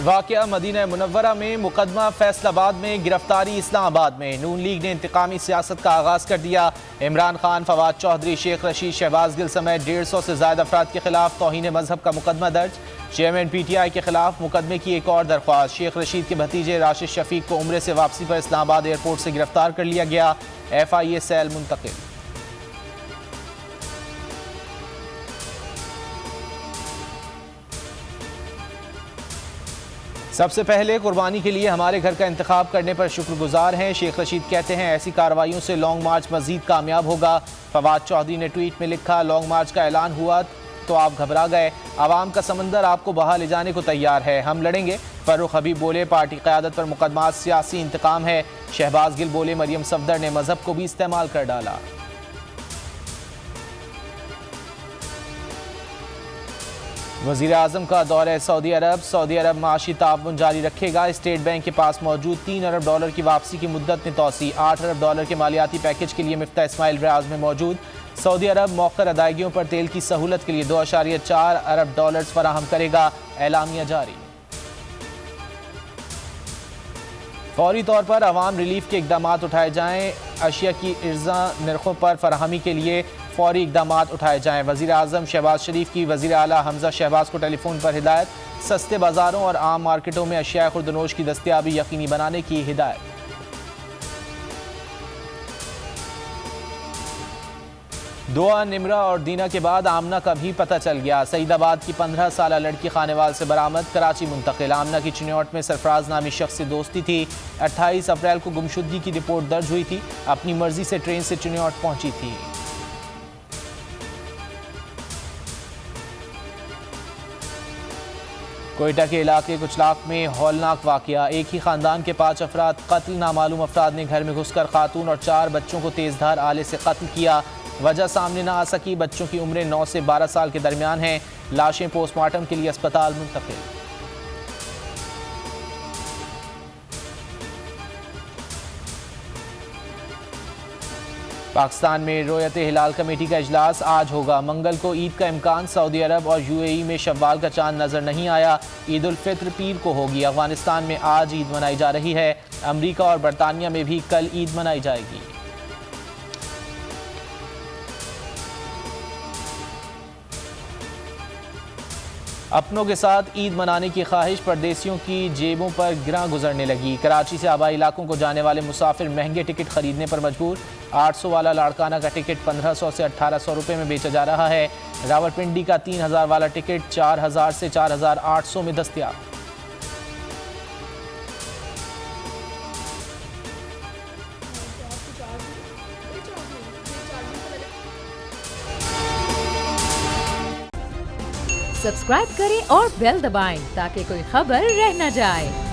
वाक़या Medina Munawwara में, मुकदमा फैसलाबाद में, गिरफ्तारी इस्लामाबाद में। नून लीग ने इंतकामी सियासत का आगाज़ कर दिया। इमरान खान, फवाद चौधरी, शेख रशीद, शहबाज गिल समेत 150 से ज़ायद अफराद के खिलाफ तौहीन मजहब का मुकदमा दर्ज। चेयरमैन PTI के खिलाफ मुकदमे की एक और दरख्वास्त। शेख रशीद के भतीजे राशिद शफीक को उम्रे से वापसी पर इस्लामाबाद एयरपोर्ट से गिरफ्तार कर लिया गया। FIA सेल मुंतकिल। सबसे पहले कुर्बानी के लिए हमारे घर का इंतखाब करने पर शुक्रगुजार हैं। शेख रशीद कहते हैं ऐसी कार्रवाइयों से लॉन्ग मार्च मजीद कामयाब होगा। फवाद चौधरी ने ट्वीट में लिखा, लॉन्ग मार्च का ऐलान हुआ तो आप घबरा गए, आवाम का समंदर आपको बहा ले जाने को तैयार है, हम लड़ेंगे। फर्रुख हबीब बोले, पार्टी क़यादत पर मुकदमा सियासी इंतकाम है। शहबाज गिल बोले, मरियम सफदर ने मजहब को भी इस्तेमाल कर डाला। वज़ीर आज़म का दौरा सऊदी अरब। सऊदी अरब माशी ताउन जारी रखेगा। स्टेट बैंक के पास मौजूद $3 अरब की वापसी की मुद्दत में तोसी। $8 अरब के मालियाती पैकेज के लिए मिफ्ता इस्माइल रियाज में मौजूद। सऊदी अरब मौखर अदायगियों पर तेल की सहूलत के लिए $2.4 अरब फराहम करेगा। एलामिया जारी। फौरी तौर पर अवाम रिलीफ के इकदाम उठाए जाएँ। अशिया की इर्जा नरखों पर फराहमी के लिए फौरी इकदाम उठाए जाएँ। वज़ीर आज़म शहबाज शरीफ की वज़ीर आला हमजा शहबाज को टेलीफोन पर हिदायत। सस्ते बाज़ारों और आम मार्केटों में अशिया खुर्दनोश की दस्तियाबी यकीनी बनाने की हिदायत। दुआ, निमरा और दीना के बाद आमना का भी पता चल गया। सईदाबाद की 15 साल लड़की खानेवाल से बरामद, कराची मुंतकिल। आमना की चिन्यौट में सरफराज नामी शख्स से दोस्ती थी। 28 अप्रैल को गुमशुदगी की रिपोर्ट दर्ज हुई थी। अपनी मर्जी से ट्रेन से चिन्यौट पहुंची थी। कोयटा के इलाके कुचलाक में हौलनाक वाकया। एक ही खानदान के 5 अफराद कत्ल। नामालूम अफराद ने घर में घुसकर खातून और 4 बच्चों को तेजधार आले से कत्ल किया। वजह सामने न आ सकी। बच्चों की उम्रें 9 से 12 साल के दरमियान हैं। लाशें पोस्टमार्टम के लिए अस्पताल मुंतकिल। पाकिस्तान में रोयत हिलाल कमेटी का इजलास आज होगा। मंगल को ईद का इम्कान। सऊदी अरब और UAE में शव्वाल का चांद नजर नहीं आया। ईद उल फित्र पीर को होगी। अफगानिस्तान में आज ईद मनाई जा रही है। अमरीका और बरतानिया में भी कल ईद मनाई जाएगी। अपनों के साथ ईद मनाने की ख्वाहिश परदेसियों की जेबों पर गिरा गुजरने लगी। कराची से आबाई इलाकों को जाने वाले मुसाफिर महंगे टिकट खरीदने पर मजबूर। 800 वाला लाड़काना का टिकट 1500 से 1800 रुपये में बेचा जा रहा है। रावलपिंडी का 3000 वाला टिकट 4000 से 4800 में दस्तयाब। सब्सक्राइब करें और बेल दबाएं ताकि कोई खबर रह न जाए।